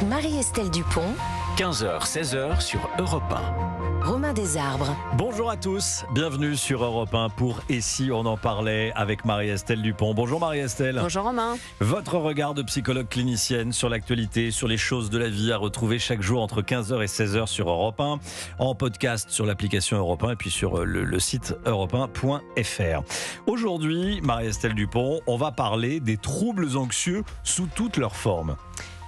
Marie-Estelle Dupont, 15h, 16h sur Europe 1. Romain Desarbres. Bonjour à tous, bienvenue sur Europe 1 pour Et si on en parlait avec Marie-Estelle Dupont. Bonjour Marie-Estelle. Bonjour Romain. Votre regard de psychologue clinicienne sur l'actualité, sur les choses de la vie à retrouver chaque jour entre 15h et 16h sur Europe 1, en podcast sur l'application Europe 1 et puis sur le site europe1.fr. Aujourd'hui, Marie-Estelle Dupont, on va parler des troubles anxieux sous toutes leurs formes.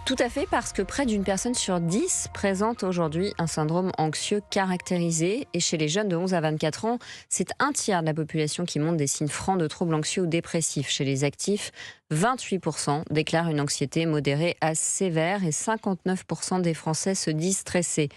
Tout à fait, parce que près d'une personne sur 10 présente aujourd'hui un syndrome anxieux caractérisé. Et chez les jeunes de 11 à 24 ans, c'est un tiers de la population qui montre des signes francs de troubles anxieux ou dépressifs. Chez les actifs, 28% déclarent une anxiété modérée à sévère et 59% des Français se disent stressés.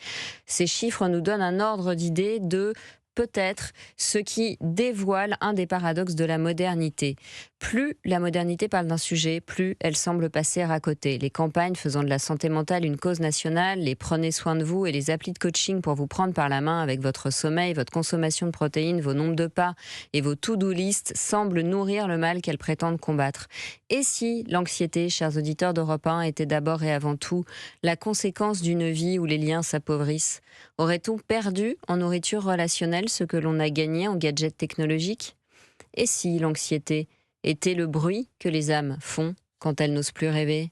Ces chiffres nous donnent un ordre d'idée de peut-être ce qui dévoile un des paradoxes de la modernité. Plus la modernité parle d'un sujet, plus elle semble passer à côté. Les campagnes faisant de la santé mentale une cause nationale, les prenez soin de vous et les applis de coaching pour vous prendre par la main avec votre sommeil, votre consommation de protéines, vos nombres de pas et vos to-do list semblent nourrir le mal qu'elles prétendent combattre. Et si l'anxiété, chers auditeurs d'Europe 1, était d'abord et avant tout la conséquence d'une vie où les liens s'appauvrissent? Aurait-on perdu en nourriture relationnelle ce que l'on a gagné en gadgets technologiques? Et si l'anxiété était le bruit que les âmes font quand elles n'osent plus rêver?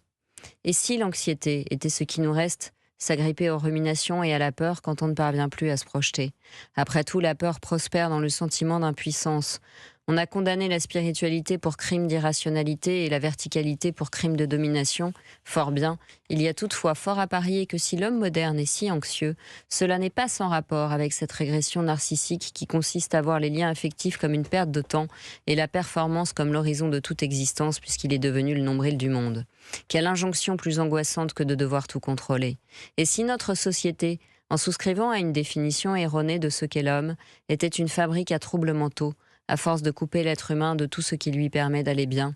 Et si l'anxiété était ce qui nous reste, s'agripper aux ruminations et à la peur quand on ne parvient plus à se projeter? Après tout, la peur prospère dans le sentiment d'impuissance. On a condamné la spiritualité pour crime d'irrationalité et la verticalité pour crime de domination. Fort bien, il y a toutefois fort à parier que si l'homme moderne est si anxieux, cela n'est pas sans rapport avec cette régression narcissique qui consiste à voir les liens affectifs comme une perte de temps et la performance comme l'horizon de toute existence puisqu'il est devenu le nombril du monde. Quelle injonction plus angoissante que de devoir tout contrôler. Et si notre société, en souscrivant à une définition erronée de ce qu'est l'homme, était une fabrique à troubles mentaux, à force de couper l'être humain de tout ce qui lui permet d'aller bien?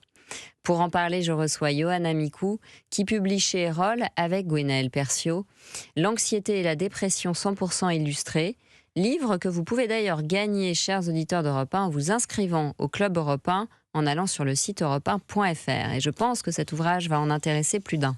Pour en parler, je reçois Johanna Micou, qui publie chez Erol avec Gwenaëlle Percio L'anxiété et la dépression 100% illustrée, livre que vous pouvez d'ailleurs gagner, chers auditeurs d'Europe 1, en vous inscrivant au Club Europe 1 en allant sur le site europe1.fr. Et je pense que cet ouvrage va en intéresser plus d'un.